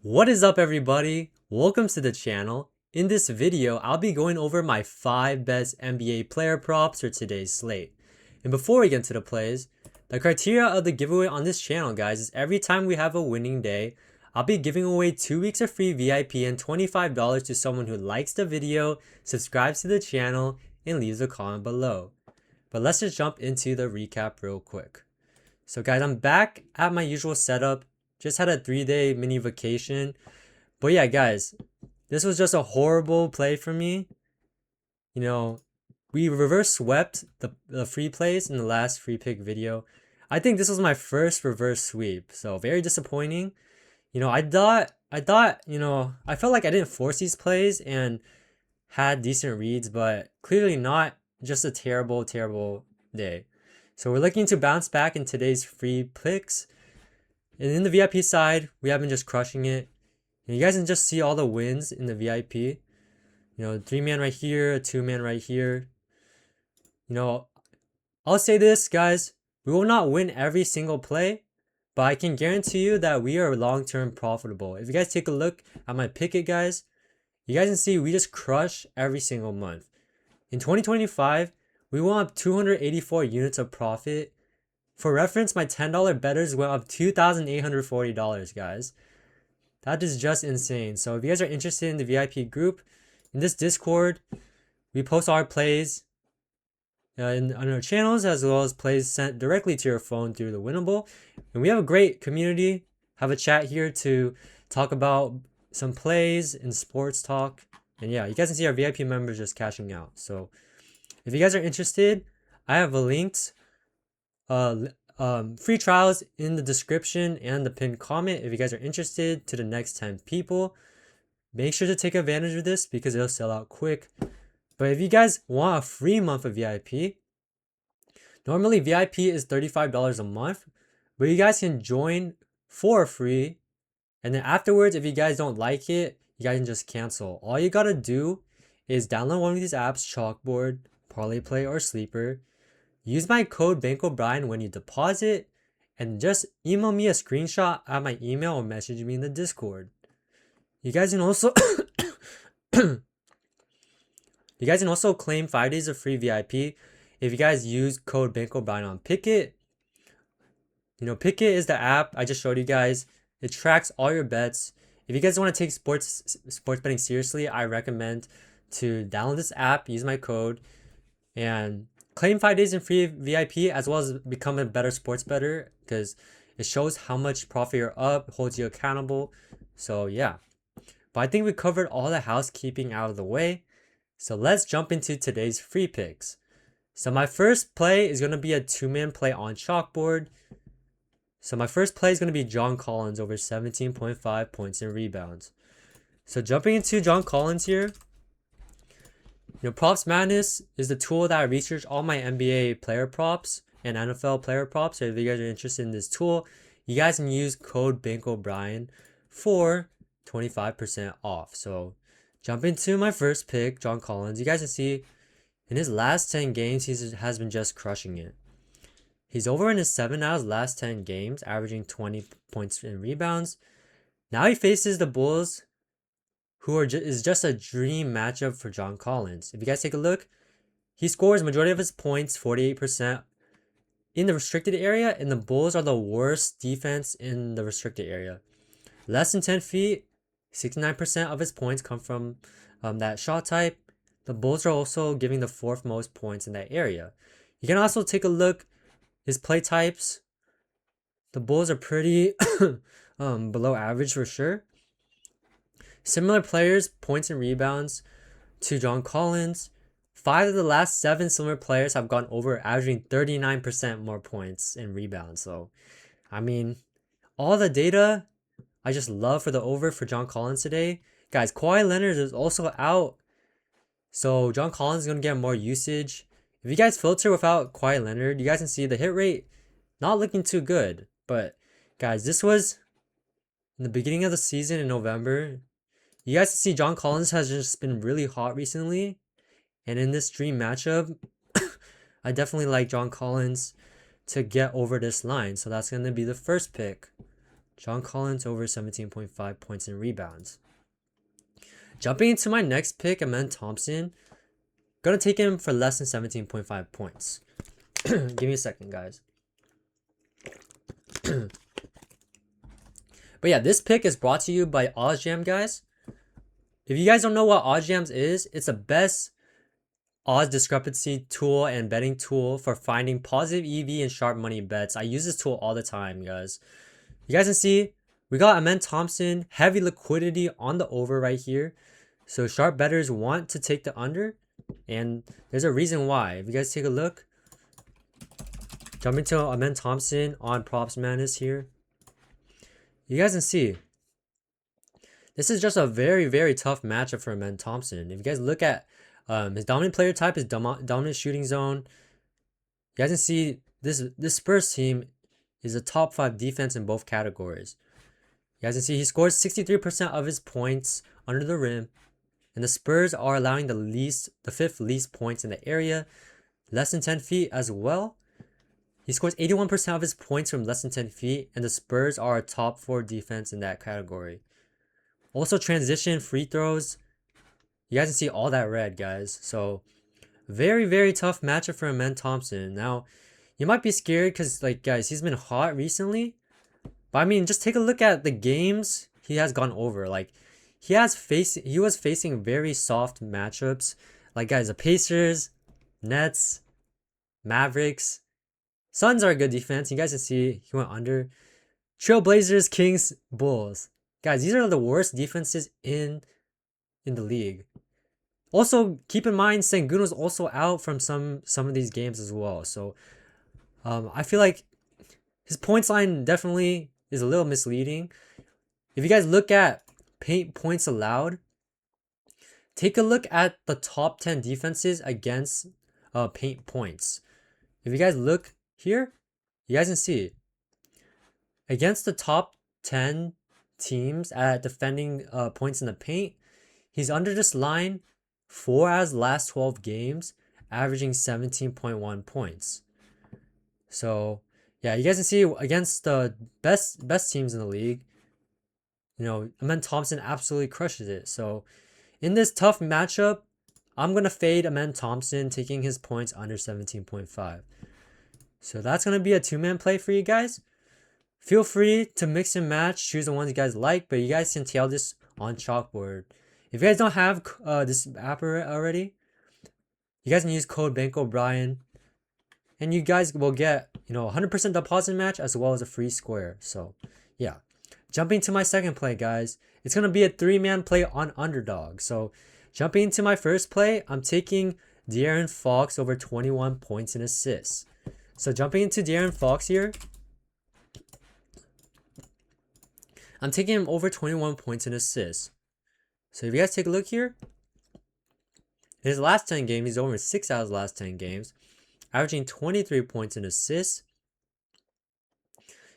What is up, everybody? Welcome to the channel. In this video, I'll be going over my 5 best NBA player props for today's slate. And before we get into the plays, the criteria of the giveaway on this channel, guys, is every time we have a winning day, I'll be giving away 2 weeks of free VIP and $25 to someone who likes the video, subscribes to the channel, and leaves a comment below. But let's just jump into the recap real quick. So guys, I'm back at my usual setup. Just had a 3-day mini vacation. But yeah, guys, this was just a horrible play for me. You know, we reverse swept the free plays in the last free pick video. I think this was my first reverse sweep. So very disappointing. You know, I thought, I felt like I didn't force these plays and had decent reads, but clearly not. Just a terrible, terrible day. So we're looking to bounce back in today's free picks. And in the VIP side, we have been just crushing it. And you guys can just see all the wins in the VIP. You know, 3-man right here, a 2-man right here. You know, I'll say this, guys. We will not win every single play, but I can guarantee you that we are long-term profitable. If you guys take a look at my picket, guys, you guys can see we just crush every single month. In 2025, we will have 284 units of profit. For reference, my $10 bettors went up $2,840, guys. That is just insane. So if you guys are interested in the VIP group, in this Discord, we post our plays on our channels, as well as plays sent directly to your phone through the Winnable. And we have a great community. Have a chat here to talk about some plays and sports talk. And yeah, you guys can see our VIP members just cashing out. So if you guys are interested, I have a linked free trials in the description and the pinned comment. If you guys are interested, to the next 10 people, make sure to take advantage of this because it'll sell out quick. But if you guys want a free month of VIP, normally VIP is $35 a month, but you guys can join for free. And then afterwards, if you guys don't like it, you guys can just cancel. All you gotta do is download one of these apps, Chalkboard, Parlay Play, or Sleeper. Use my code BankrollBrian when you deposit, and just email me a screenshot at my email or message me in the Discord. You guys can also claim 5 days of free VIP if you guys use code BankrollBrian on Picket. You know, Picket is the app I just showed you guys. It tracks all your bets. If you guys want to take sports betting seriously, I recommend to download this app, use my code, and claim 5 days in free VIP, as well as become a better sports bettor, because it shows how much profit you're up, holds you accountable. So yeah, but I think we covered all the housekeeping out of the way. So let's jump into today's free picks. So my first play is going to be a 2-man play on Chalkboard. So my first play is going to be John Collins over 17.5 points and rebounds. So jumping into John Collins here, you know, Props Madness is the tool that I research all my NBA player props and NFL player props. So if you guys are interested in this tool, you guys can use code BankrollBrian for 25% off. So jump into my first pick, John Collins. You guys can see in his last 10 games, he has been just crushing it. He's over in his 7 out of his last 10 games, averaging 20 points and rebounds. Now he faces the Bulls, who is just a dream matchup for John Collins. If you guys take a look, he scores majority of his points, 48%, in the restricted area, and the Bulls are the worst defense in the restricted area. Less than 10 feet, 69% of his points come from that shot type. The Bulls are also giving the 4th most points in that area. You can also take a look his play types. The Bulls are pretty below average for sure. Similar players, points and rebounds to John Collins. 5 of the last 7 similar players have gone over, averaging 39% more points and rebounds. So, I mean, all the data I just love for the over for John Collins today. Guys, Kawhi Leonard is also out, so John Collins is going to get more usage. If you guys filter without Kawhi Leonard, you guys can see the hit rate not looking too good. But, guys, this was in the beginning of the season in November. You guys can see John Collins has just been really hot recently. And in this dream matchup, I definitely like John Collins to get over this line. So that's going to be the first pick. John Collins over 17.5 points and rebounds. Jumping into my next pick, Amen Thompson. Gonna take him for less than 17.5 points. Give me a second, guys. But yeah, this pick is brought to you by OddsJam, guys. If you guys don't know what OddsJam is, it's the best odds discrepancy tool and betting tool for finding positive EV and sharp money bets. I use this tool all the time, guys. You guys can see we got Amen Thompson, heavy liquidity on the over right here. So sharp bettors want to take the under, and there's a reason why. If you guys take a look, jump into Amen Thompson on Props Madness here. You guys can see this is just a very, very tough matchup for Amen Thompson. If you guys look at his dominant player type is dominant shooting zone. You guys can see this Spurs team is a top 5 defense in both categories. You guys can see he scores 63% of his points under the rim, and the Spurs are allowing the 5th least points in the area, less than 10 feet as well. He scores 81% of his points from less than 10 feet, and the Spurs are a top 4 defense in that category. Also, transition free throws. You guys can see all that red, guys. So, very, very tough matchup for Amen Thompson. Now, you might be scared because, like, guys, he's been hot recently. But, I mean, just take a look at the games he has gone over. Like, he was facing very soft matchups. Like, guys, the Pacers, Nets, Mavericks. Suns are a good defense. You guys can see he went under. Trailblazers, Kings, Bulls. Guys, these are the worst defenses in the league. Also, keep in mind, Sengun's also out from some of these games as well. So, I feel like his points line definitely is a little misleading. If you guys look at paint points allowed, take a look at the top 10 defenses against paint points. If you guys look here, you guys can see against the top 10 teams at defending points in the paint, he's under this line 4 out of his last 12 games, averaging 17.1 points. So yeah, you guys can see against the best teams in the league, you know, Amen Thompson absolutely crushes it. So in this tough matchup, I'm gonna fade Amen Thompson, taking his points under 17.5. So that's gonna be a 2-man play for you guys. Feel free to mix and match, choose the ones you guys like, but you guys can tail this on chalkboard. If you guys don't have this app already, you guys can use code BankrollBrian, and you guys will get, you know, 100% deposit match as well as a free square. So yeah, jumping to my second play, guys, it's gonna be a 3-man play on underdog. So jumping into my first play, I'm taking De'Aaron Fox over 21 points and assists. So jumping into De'Aaron Fox here, I'm taking him over 21 points and assists. So if you guys take a look here, in his last 10 games, he's over 6 out of his last 10 games, averaging 23 points and assists.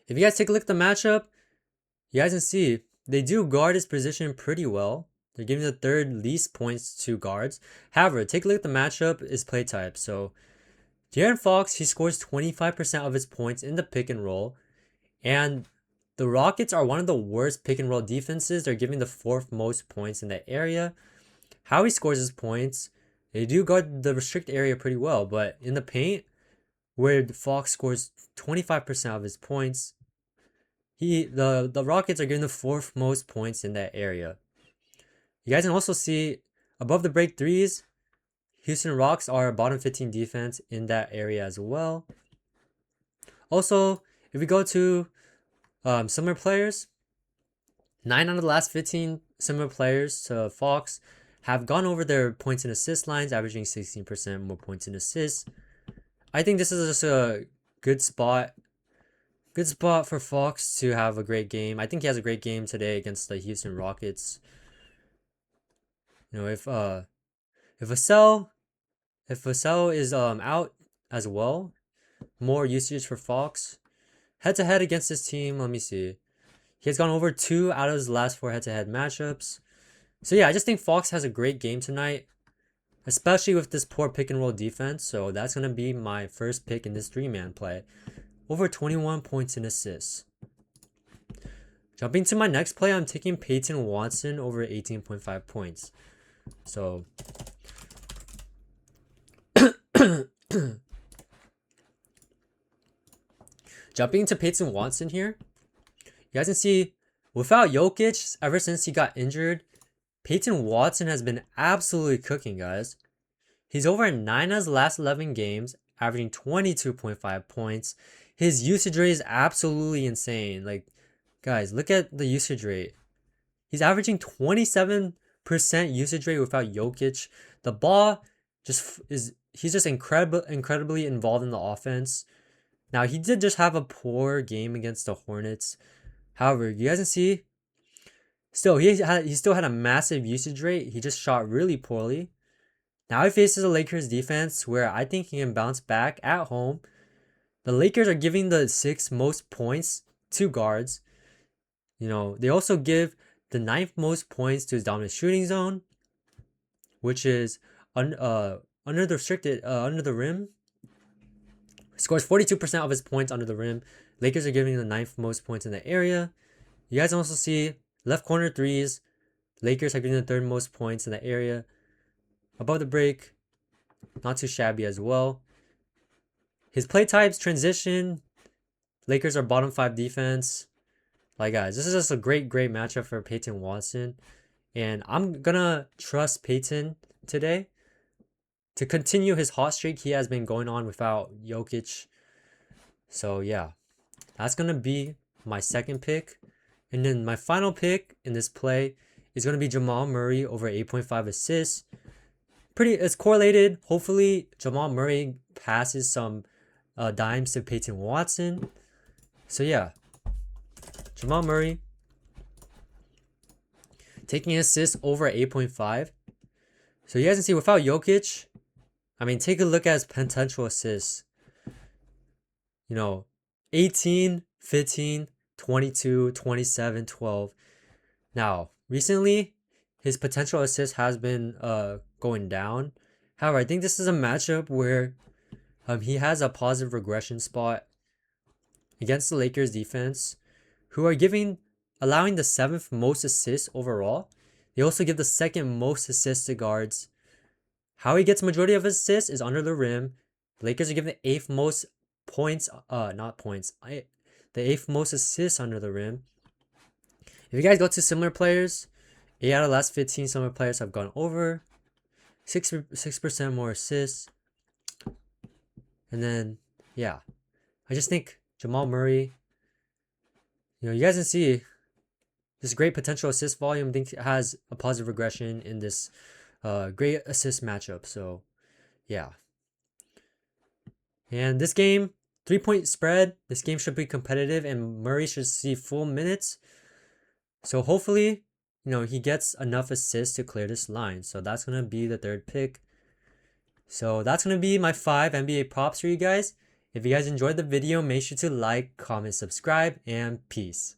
If you guys take a look at the matchup, you guys can see they do guard his position pretty well. They're giving the 3rd least points to guards. However, take a look at the matchup, his play type. So De'Aaron Fox, he scores 25% of his points in the pick and roll. And the Rockets are one of the worst pick and roll defenses. They're giving the 4th most points in that area. How he scores his points, they do guard the restrict area pretty well. But in the paint, where Fox scores 25% of his points, the Rockets are giving the 4th most points in that area. You guys can also see above the break threes, Houston Rockets are a bottom 15 defense in that area as well. Also, if we go to similar players, 9 out of the last 15 similar players to Fox have gone over their points and assist lines, averaging 16% more points and assists. I think this is just a good spot for Fox to have a great game. I think he has a great game today against the Houston Rockets. You know, if Vassell is out as well, more usage for Fox. Head-to-head against this team, let me see. He has gone over 2 out of his last 4 head-to-head matchups. So yeah, I just think Fox has a great game tonight, especially with this poor pick-and-roll defense. So that's going to be my first pick in this 3-man play. Over 21 points and assists. Jumping to my next play, I'm taking Peyton Watson over 18.5 points. So jumping into Peyton Watson here, you guys can see without Jokic, ever since he got injured, Peyton Watson has been absolutely cooking, guys. He's over 9 of his last 11 games, averaging 22.5 points. His usage rate is absolutely insane. Like, guys, look at the usage rate. He's averaging 27% usage rate without Jokic. The ball he's just incredibly involved in the offense. Now, he did just have a poor game against the Hornets. However, you guys can see, he still had a massive usage rate. He just shot really poorly. Now he faces a Lakers defense where I think he can bounce back at home. The Lakers are giving the 6th most points to guards. You know, they also give the 9th most points to his dominant shooting zone, which is under the rim. He scores 42% of his points under the rim. Lakers are giving the 9th most points in the area. You guys also see left corner threes. Lakers are giving the 3rd most points in the area. Above the break, not too shabby as well. His play types, transition. Lakers are bottom 5 defense. Like, guys, this is just a great matchup for Peyton Watson. And I'm gonna trust Peyton today to continue his hot streak he has been going on without Jokic. So yeah, that's gonna be my second pick. And then my final pick in this play is gonna be Jamal Murray over 8.5 assists. It's correlated. Hopefully Jamal Murray passes some dimes to Peyton Watson. So yeah, Jamal Murray taking assists over 8.5. So you guys can see without Jokic, I mean, take a look at his potential assists. You know, 18, 15, 22, 27, 12. Now, recently, his potential assist has been going down. However, I think this is a matchup where he has a positive regression spot against the Lakers defense, who are allowing the 7th most assists overall. They also give the 2nd most assists to guards. How he gets majority of his assists is under the rim. The Lakers are giving the 8th most points, the 8th most assists under the rim. If you guys go to similar players, 8 out of the last 15 similar players have gone over. 6% more assists. And then, yeah, I just think Jamal Murray, you know, you guys can see this great potential assist volume. I think it has a positive regression in this great assist matchup. So, yeah. And this game, 3-point spread. This game should be competitive, and Murray should see full minutes. So hopefully, you know, he gets enough assists to clear this line. So that's going to be the 3rd pick. So that's going to be my 5 NBA props for you guys. If you guys enjoyed the video, make sure to like, comment, subscribe, and peace.